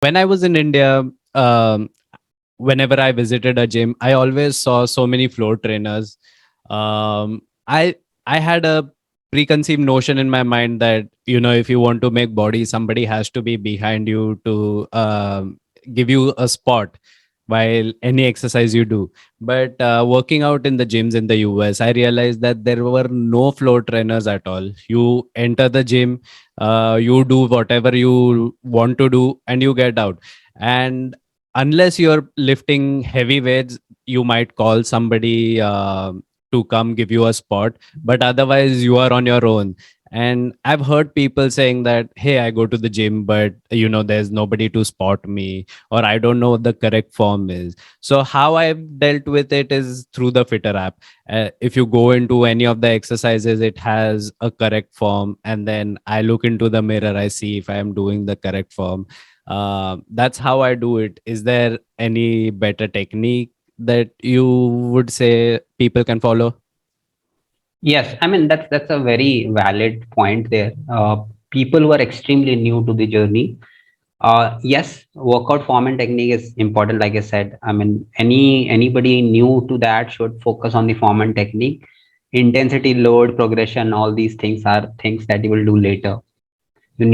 When I was in India, whenever I visited a gym, I always saw so many floor trainers. Um, I I had a preconceived notion in my mind that, if you want to make body, somebody has to be behind you to give you a spot while any exercise you do. But working out in the gyms in the US, I realized that there were no floor trainers at all. You enter the gym, you do whatever you want to do, and you get out. And unless you're lifting heavy weights, you might call somebody to come give you a spot, but otherwise you are on your own. And I've heard people saying that, hey, I go to the gym, but there's nobody to spot me, or I don't know what the correct form is. So how I've dealt with it is through the Fitter app. If you go into any of the exercises, it has a correct form, and then I look into the mirror, I see if I am doing the correct form. That's how I do it. Is there any better technique that you would say people can follow? Yes, I mean that's a very valid point there. People who are extremely new to the journey, yes, workout form and technique is important. Like I said, I mean anybody new to that should focus on the form and technique. Intensity, load, progression, all these things are things that you will do later. You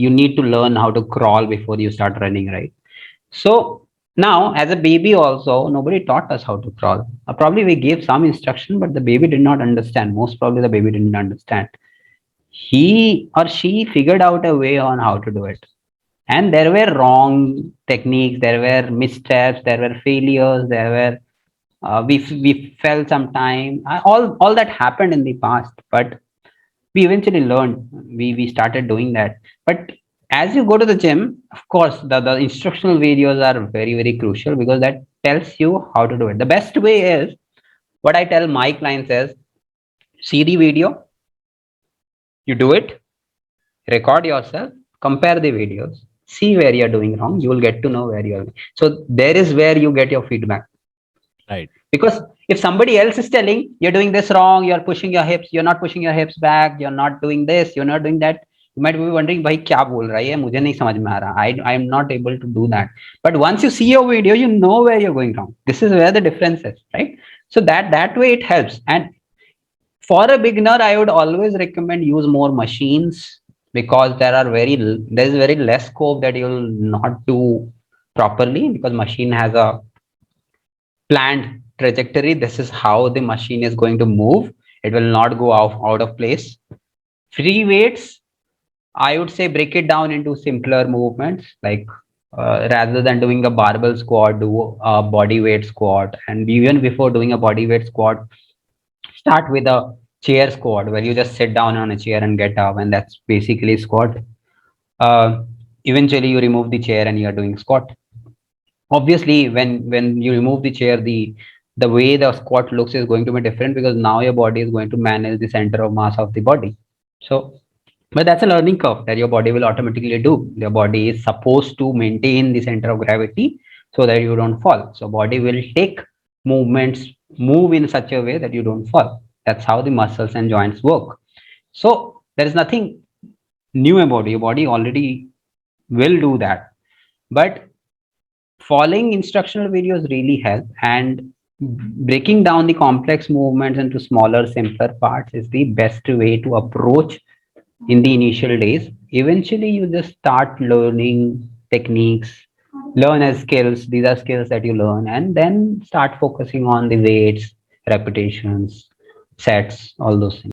need to learn how to crawl before you start running, right? So now, as a baby, also, nobody taught us how to crawl. Probably we gave some instruction, but the baby did not understand. Most probably, the baby didn't understand. He or she figured out a way on how to do it. And there were wrong techniques, there were missteps, there were failures, there were we fell some time. All that happened in the past, but we eventually learned. We started doing that. But as you go to the gym, of course, the instructional videos are very very crucial because that tells you how to do it. The best way is what I tell my clients is see the video, you do it, record yourself, compare the videos, see where you're doing wrong, you will get to know where you're. So there is where you get your feedback. Right. Because if somebody else is telling you're doing this wrong, you're pushing your hips, you're not pushing your hips back, you're not doing this, you're not doing that, you might be wondering, भाई क्या बोल रहा है ये, मुझे नहीं समझ में आ रहा. I am not able to do that. But once you see your video, you know where you're going wrong. This is where the difference is, right? So that way it helps. And for a beginner, I would always recommend use more machines because there is very less scope that you'll not do properly because machine has a planned trajectory. This is how the machine is going to move. It will not go out of place. Free weights, I would say break it down into simpler movements, like rather than doing a barbell squat, do a body weight squat. And even before doing a body weight squat, start with a chair squat where you just sit down on a chair and get up, and that's basically squat. Uh, Eventually, you remove the chair and you're doing squat. Obviously when you remove the chair, the way the squat looks is going to be different because now your body is going to manage the center of mass of the body. So but that's a learning curve that your body will automatically do. Your body is supposed to maintain the center of gravity so that you don't fall. So body will take movements, move in such a way that you don't fall. That's how the muscles and joints work. So there is nothing new about it. Your body already will do that. But following instructional videos really help, and breaking down the complex movements into smaller simpler parts is the best way to approach in the initial days. Eventually you just start learning techniques, learn as skills. These are skills that you learn, and then start focusing on the weights, repetitions, sets, all those things.